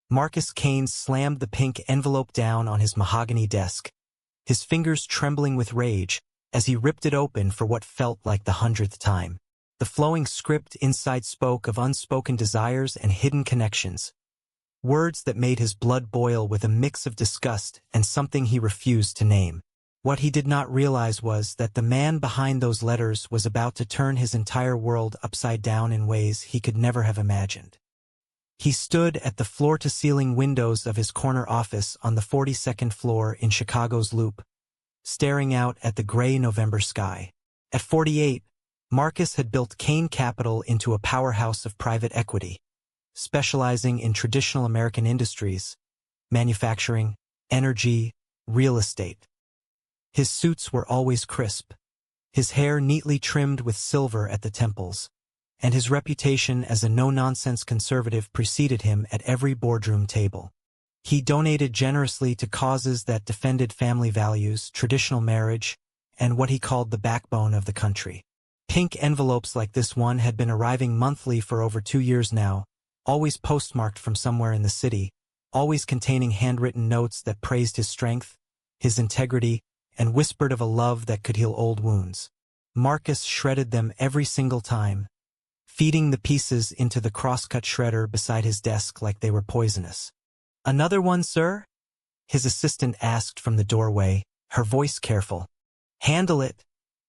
Marcus Kane slammed the pink envelope down on his mahogany desk, his fingers trembling with rage as he ripped it open for what felt like the 100th time. The flowing script inside spoke of unspoken desires and hidden connections, words that made his blood boil with a mix of disgust and something he refused to name. What he did not realize was that the man behind those letters was about to turn his entire world upside down in ways he could never have imagined. He stood at the floor-to-ceiling windows of his corner office on the 42nd floor in Chicago's Loop, staring out at the gray November sky. At 48, Marcus had built Kane Capital into a powerhouse of private equity, specializing in traditional American industries, manufacturing, energy, real estate. His suits were always crisp, his hair neatly trimmed with silver at the temples, and his reputation as a no-nonsense conservative preceded him at every boardroom table. He donated generously to causes that defended family values, traditional marriage, and what he called the backbone of the country. Pink envelopes like this one had been arriving monthly for over 2 years now, always postmarked from somewhere in the city, always containing handwritten notes that praised his strength, his integrity, and whispered of a love that could heal old wounds. Marcus shredded them every single time, feeding the pieces into the crosscut shredder beside his desk like they were poisonous. "Another one, sir?" his assistant asked from the doorway, her voice careful. "Handle it,"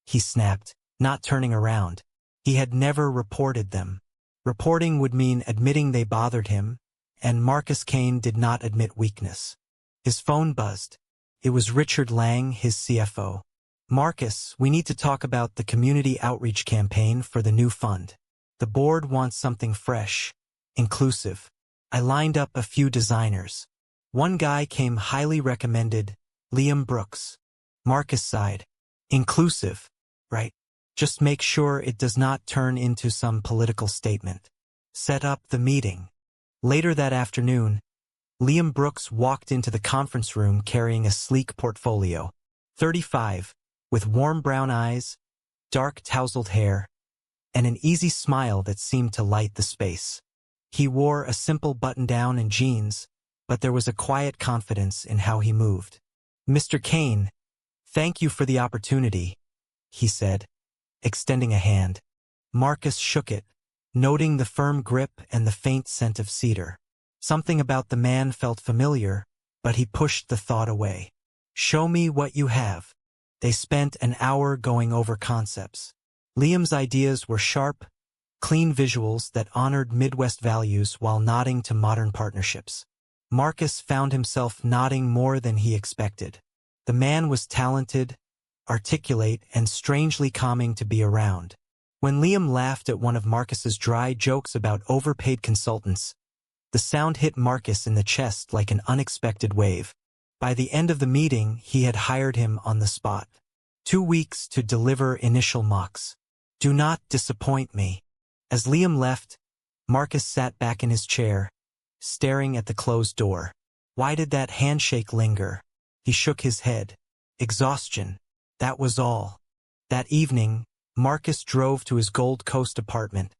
he snapped, not turning around. He had never reported them. Reporting would mean admitting they bothered him, and Marcus Kane did not admit weakness. His phone buzzed. It was Richard Lang, his CFO. "Marcus, we need to talk about the community outreach campaign for the new fund. The board wants something fresh, inclusive. I lined up a few designers. One guy came highly recommended, Liam Brooks." Marcus sighed. "Inclusive, right? Just make sure it does not turn into some political statement. Set up the meeting." Later that afternoon, Liam Brooks walked into the conference room carrying a sleek portfolio. 35, with warm brown eyes, dark tousled hair, and an easy smile that seemed to light the space. He wore a simple button-down and jeans, but there was a quiet confidence in how he moved. "Mr. Kane, thank you for the opportunity," he said, extending a hand. Marcus shook it, noting the firm grip and the faint scent of cedar. Something about the man felt familiar, but he pushed the thought away. "Show me what you have." They spent an hour going over concepts. Liam's ideas were sharp, clean visuals that honored Midwest values while nodding to modern partnerships. Marcus found himself nodding more than he expected. The man was talented, articulate, and strangely calming to be around. When Liam laughed at one of Marcus's dry jokes about overpaid consultants, the sound hit Marcus in the chest like an unexpected wave. By the end of the meeting, he had hired him on the spot. 2 weeks to deliver initial mocks. "Do not disappoint me." As Liam left, Marcus sat back in his chair, staring at the closed door. Why did that handshake linger? He shook his head. Exhaustion. That was all. That evening, Marcus drove to his Gold Coast apartment,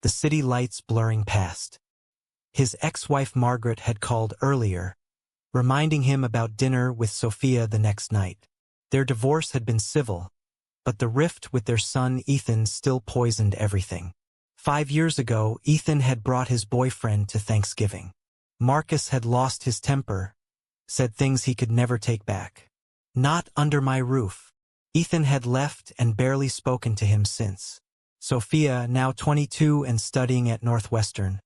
the city lights blurring past. His ex-wife Margaret had called earlier, reminding him about dinner with Sophia the next night. Their divorce had been civil, but the rift with their son Ethan still poisoned everything. 5 years ago, Ethan had brought his boyfriend to Thanksgiving. Marcus had lost his temper, said things he could never take back. "Not under my roof." Ethan had left and barely spoken to him since. Sophia, now 22 and studying at Northwestern,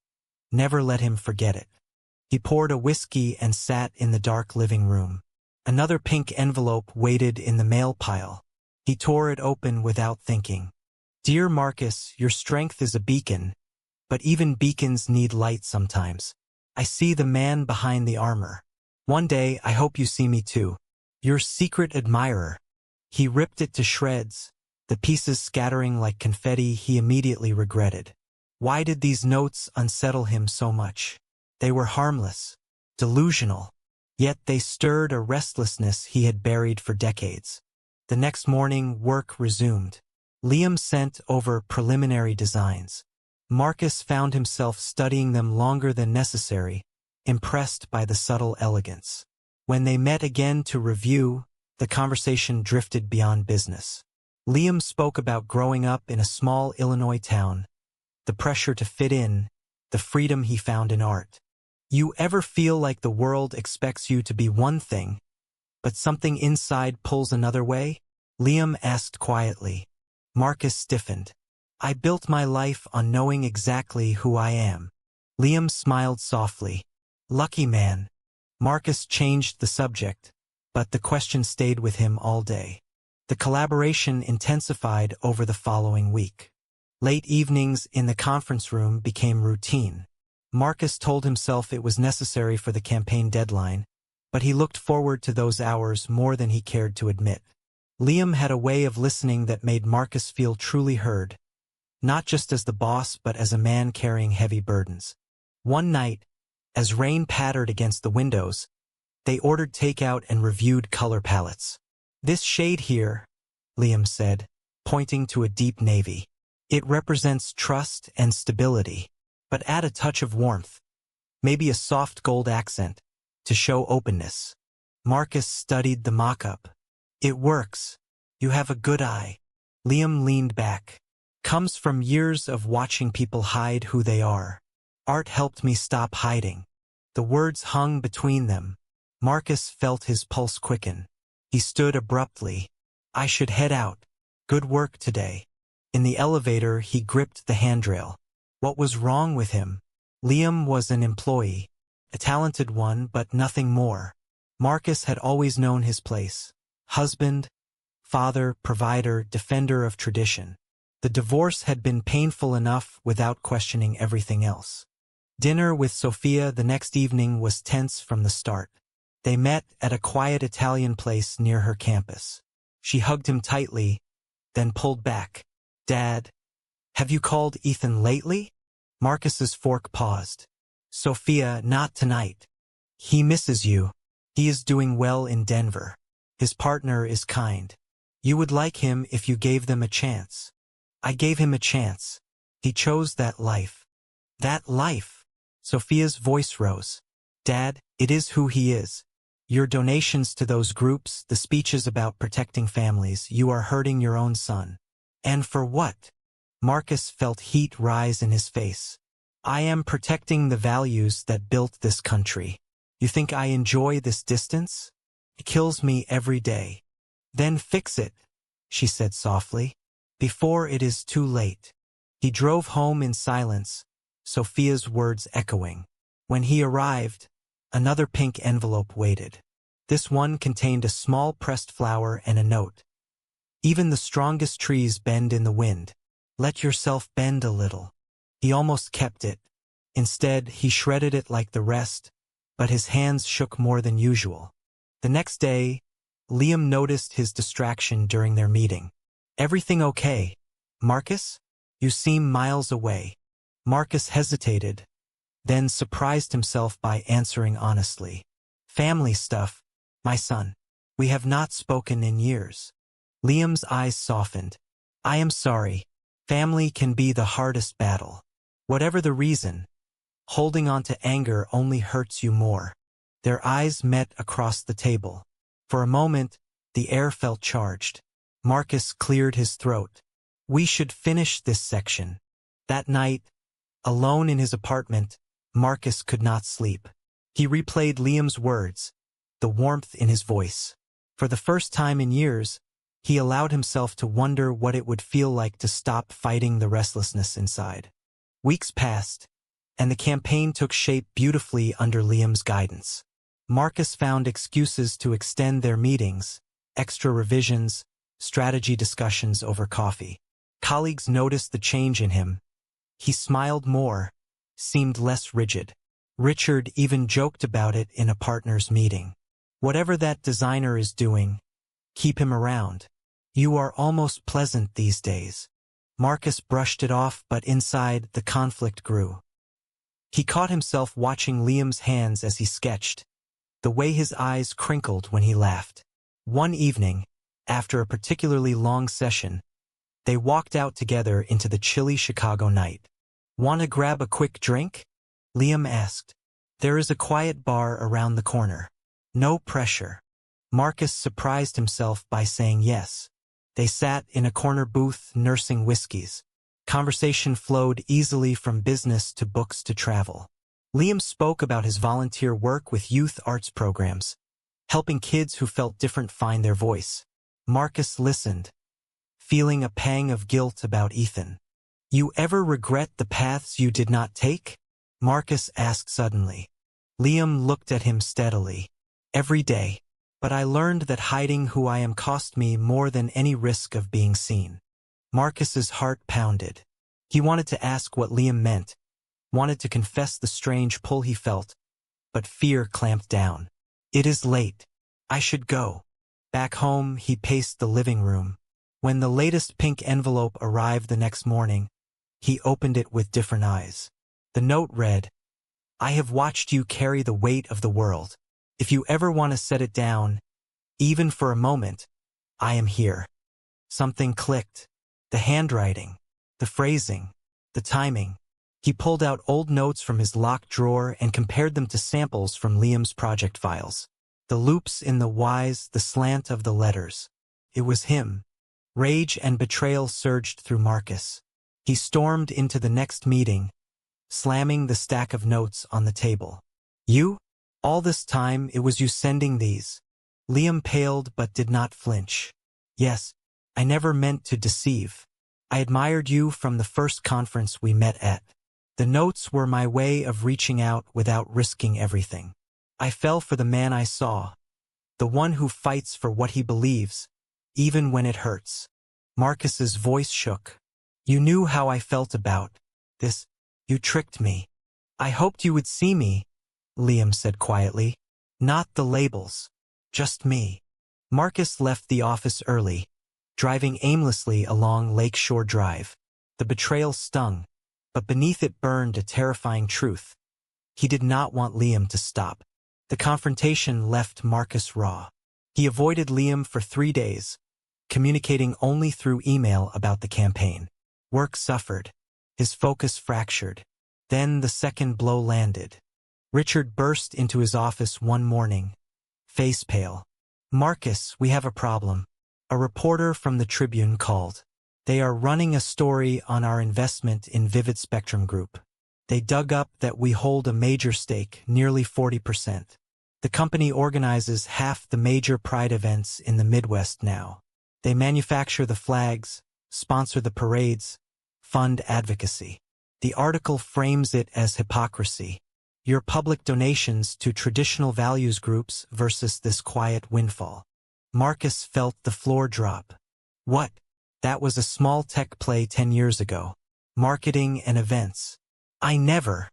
never let him forget it. He poured a whiskey and sat in the dark living room. Another pink envelope waited in the mail pile. He tore it open without thinking. "Dear Marcus, your strength is a beacon, but even beacons need light sometimes. I see the man behind the armor. One day I hope you see me too. Your secret admirer." He ripped it to shreds, the pieces scattering like confetti he immediately regretted. Why did these notes unsettle him so much? They were harmless, delusional, yet they stirred a restlessness he had buried for decades. The next morning, work resumed. Liam sent over preliminary designs. Marcus found himself studying them longer than necessary, impressed by the subtle elegance. When they met again to review, the conversation drifted beyond business. Liam spoke about growing up in a small Illinois town, the pressure to fit in, the freedom he found in art. You ever feel like the world expects you to be one thing, but something inside pulls another way? Liam asked quietly. Marcus stiffened. I built my life on knowing exactly who I am. Liam smiled softly. Lucky man. Marcus changed the subject, but the question stayed with him all day. The collaboration intensified over the following week. Late evenings in the conference room became routine. Marcus told himself it was necessary for the campaign deadline, but he looked forward to those hours more than he cared to admit. Liam had a way of listening that made Marcus feel truly heard, not just as the boss but as a man carrying heavy burdens. One night, as rain pattered against the windows, they ordered takeout and reviewed color palettes. This shade here, Liam said, pointing to a deep navy. It represents trust and stability, but add a touch of warmth, maybe a soft gold accent, to show openness. Marcus studied the mock-up. It works. You have a good eye. Liam leaned back. Comes from years of watching people hide who they are. Art helped me stop hiding. The words hung between them. Marcus felt his pulse quicken. He stood abruptly. I should head out. Good work today. In the elevator, he gripped the handrail. What was wrong with him? Liam was an employee, a talented one, but nothing more. Marcus had always known his place. Husband, father, provider, defender of tradition. The divorce had been painful enough without questioning everything else. Dinner with Sophia the next evening was tense from the start. They met at a quiet Italian place near her campus. She hugged him tightly, then pulled back. Dad, have you called Ethan lately? Marcus's fork paused. Sophia, not tonight. He misses you. He is doing well in Denver. His partner is kind. You would like him if you gave them a chance. I gave him a chance. He chose that life. That life. Sophia's voice rose. Dad, it is who he is. Your donations to those groups, the speeches about protecting families, you are hurting your own son. And for what? Marcus felt heat rise in his face. I am protecting the values that built this country. You think I enjoy this distance? It kills me every day. Then fix it, she said softly, before it is too late. He drove home in silence, Sophia's words echoing. When he arrived, another pink envelope waited. This one contained a small pressed flower and a note. Even the strongest trees bend in the wind. Let yourself bend a little. He almost kept it. Instead, he shredded it like the rest, but his hands shook more than usual. The next day, Liam noticed his distraction during their meeting. Everything okay, Marcus? You seem miles away. Marcus hesitated, then surprised himself by answering honestly. Family stuff, my son. We have not spoken in years. Liam's eyes softened. I am sorry. Family can be the hardest battle. Whatever the reason, holding on to anger only hurts you more. Their eyes met across the table. For a moment, the air felt charged. Marcus cleared his throat. We should finish this section. That night, alone in his apartment, Marcus could not sleep. He replayed Liam's words, the warmth in his voice. For the first time in years, he allowed himself to wonder what it would feel like to stop fighting the restlessness inside. Weeks passed, and the campaign took shape beautifully under Liam's guidance. Marcus found excuses to extend their meetings, extra revisions, strategy discussions over coffee. Colleagues noticed the change in him. He smiled more, seemed less rigid. Richard even joked about it in a partners' meeting. Whatever that designer is doing, keep him around. You are almost pleasant these days. Marcus brushed it off, but inside the conflict grew. He caught himself watching Liam's hands as he sketched, the way his eyes crinkled when he laughed. One evening, after a particularly long session, they walked out together into the chilly Chicago night. Want to grab a quick drink? Liam asked. There is a quiet bar around the corner. No pressure. Marcus surprised himself by saying yes. They sat in a corner booth nursing whiskeys. Conversation flowed easily from business to books to travel. Liam spoke about his volunteer work with youth arts programs, helping kids who felt different find their voice. Marcus listened, feeling a pang of guilt about Ethan. "You ever regret the paths you did not take?" Marcus asked suddenly. Liam looked at him steadily. "Every day. But I learned that hiding who I am cost me more than any risk of being seen." Marcus's heart pounded. He wanted to ask what Liam meant, wanted to confess the strange pull he felt, but fear clamped down. "It is late. I should go." Back home, he paced the living room. When the latest pink envelope arrived the next morning, he opened it with different eyes. The note read, "I have watched you carry the weight of the world. If you ever want to set it down, even for a moment, I am here." Something clicked. The handwriting, the phrasing, the timing. He pulled out old notes from his locked drawer and compared them to samples from Liam's project files. The loops in the Ys, the slant of the letters. It was him. Rage and betrayal surged through Marcus. He stormed into the next meeting, slamming the stack of notes on the table. "You? All this time it was you sending these?" Liam paled but did not flinch. "Yes, I never meant to deceive. I admired you from the first conference we met at. The notes were my way of reaching out without risking everything. I fell for the man I saw, the one who fights for what he believes, even when it hurts." Marcus's voice shook. "You knew how I felt about this. You tricked me." "I hoped you would see me," Liam said quietly. "Not the labels. Just me." Marcus left the office early, driving aimlessly along Lakeshore Drive. The betrayal stung, but beneath it burned a terrifying truth. He did not want Liam to stop. The confrontation left Marcus raw. He avoided Liam for 3 days, communicating only through email about the campaign. Work suffered. His focus fractured. Then the second blow landed. Richard burst into his office one morning, face pale. "Marcus, we have a problem." A reporter from the Tribune called. "They are running a story on our investment in Vivid Spectrum Group. They dug up that we hold a major stake, nearly 40%. The company organizes half the major Pride events in the Midwest now. They manufacture the flags, sponsor the parades, fund advocacy. The article frames it as hypocrisy. Your public donations to traditional values groups versus this quiet windfall." Marcus felt the floor drop. What? That was a small tech play 10 years ago. Marketing and events. "I never."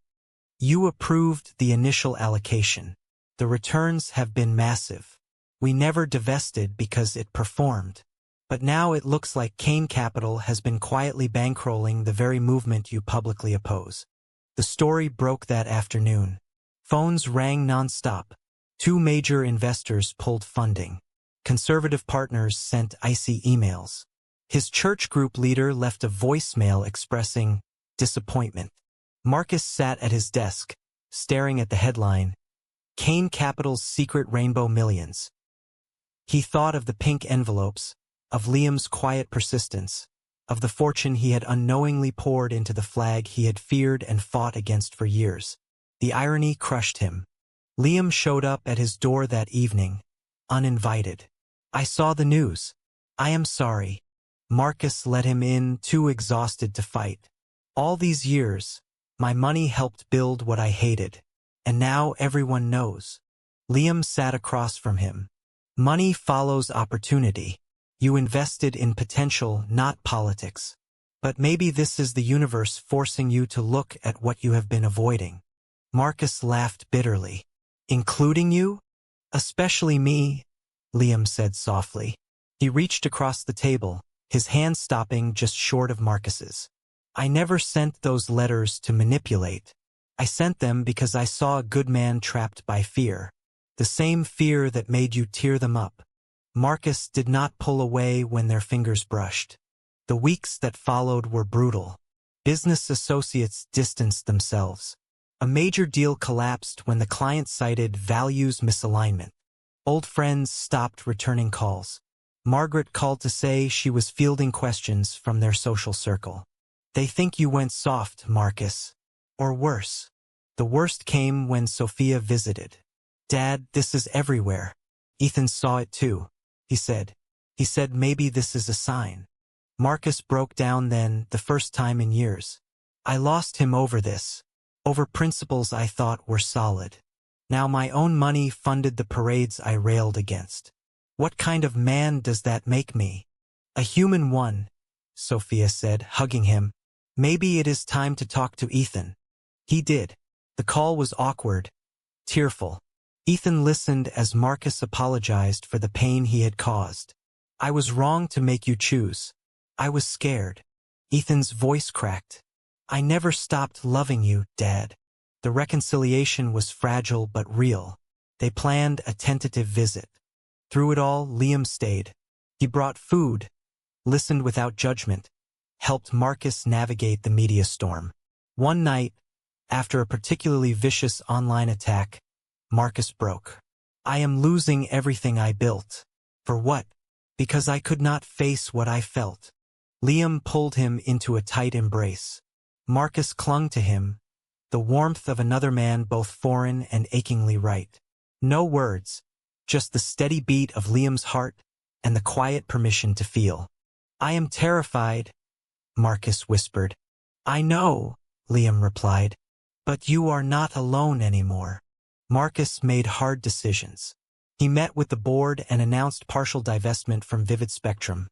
"You approved the initial allocation. The returns have been massive. We never divested because it performed. But now it looks like Kane Capital has been quietly bankrolling the very movement you publicly oppose." The story broke that afternoon. Phones rang nonstop. 2 major investors pulled funding. Conservative partners sent icy emails. His church group leader left a voicemail expressing disappointment. Marcus sat at his desk, staring at the headline, "Kane Capital's Secret Rainbow Millions." He thought of the pink envelopes, of Liam's quiet persistence, of the fortune he had unknowingly poured into the flag he had feared and fought against for years. The irony crushed him. Liam showed up at his door that evening, uninvited. "I saw the news. I am sorry." Marcus let him in, too exhausted to fight. "All these years, my money helped build what I hated. And now everyone knows." Liam sat across from him. "Money follows opportunity. You invested in potential, not politics. But maybe this is the universe forcing you to look at what you have been avoiding." Marcus laughed bitterly. "Including you? Especially me," Liam said softly. He reached across the table, his hand stopping just short of Marcus's. "I never sent those letters to manipulate. I sent them because I saw a good man trapped by fear. The same fear that made you tear them up." Marcus did not pull away when their fingers brushed. The weeks that followed were brutal. Business associates distanced themselves. A major deal collapsed when the client cited values misalignment. Old friends stopped returning calls. Margaret called to say she was fielding questions from their social circle. "They think you went soft, Marcus." Or worse. The worst came when Sophia visited. "Dad, this is everywhere." Ethan saw it too. He said, maybe this is a sign. Marcus broke down then, the first time in years. "I lost him over this. Over principles I thought were solid. Now my own money funded the parades I railed against. What kind of man does that make me?" "A human one," Sophia said, hugging him. "Maybe it is time to talk to Ethan." He did. The call was awkward, tearful. Ethan listened as Marcus apologized for the pain he had caused. "I was wrong to make you choose. I was scared." Ethan's voice cracked. "I never stopped loving you, Dad." The reconciliation was fragile but real. They planned a tentative visit. Through it all, Liam stayed. He brought food, listened without judgment, helped Marcus navigate the media storm. One night, after a particularly vicious online attack, Marcus broke. "I am losing everything I built." "For what?" "Because I could not face what I felt." Liam pulled him into a tight embrace. Marcus clung to him, the warmth of another man both foreign and achingly right. No words, just the steady beat of Liam's heart and the quiet permission to feel. "I am terrified," Marcus whispered. "I know," Liam replied. "But you are not alone anymore." Marcus made hard decisions. He met with the board and announced partial divestment from Vivid Spectrum.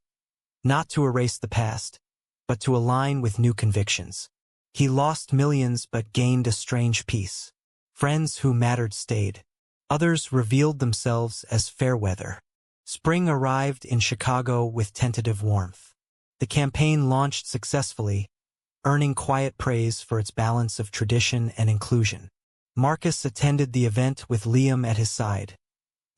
Not to erase the past, but to align with new convictions. He lost millions but gained a strange peace. Friends who mattered stayed. Others revealed themselves as fair weather. Spring arrived in Chicago with tentative warmth. The campaign launched successfully, earning quiet praise for its balance of tradition and inclusion. Marcus attended the event with Liam at his side,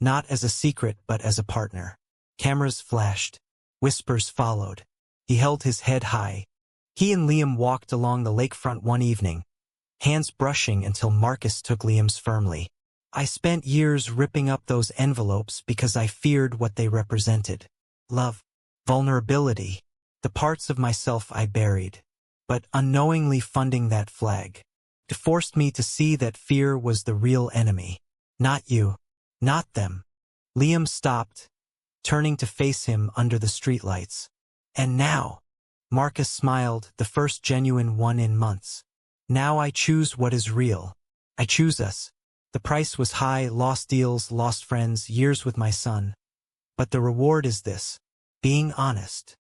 not as a secret but as a partner. Cameras flashed. Whispers followed. He held his head high. He and Liam walked along the lakefront one evening, hands brushing until Marcus took Liam's firmly. "I spent years ripping up those envelopes because I feared what they represented. Love, vulnerability, the parts of myself I buried. But unknowingly funding that flag, it forced me to see that fear was the real enemy. Not you. Not them." Liam stopped, turning to face him under the streetlights. "And now," Marcus smiled, the first genuine one in months. "Now I choose what is real. I choose us. The price was high, lost deals, lost friends, years with my son. But the reward is this: being honest."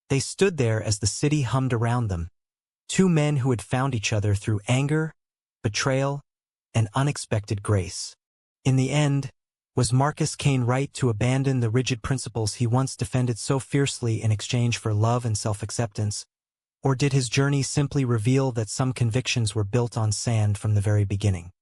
They stood there as the city hummed around them. Two men who had found each other through anger, betrayal, and unexpected grace. In the end, was Marcus Kane right to abandon the rigid principles he once defended so fiercely in exchange for love and self-acceptance? Or did his journey simply reveal that some convictions were built on sand from the very beginning?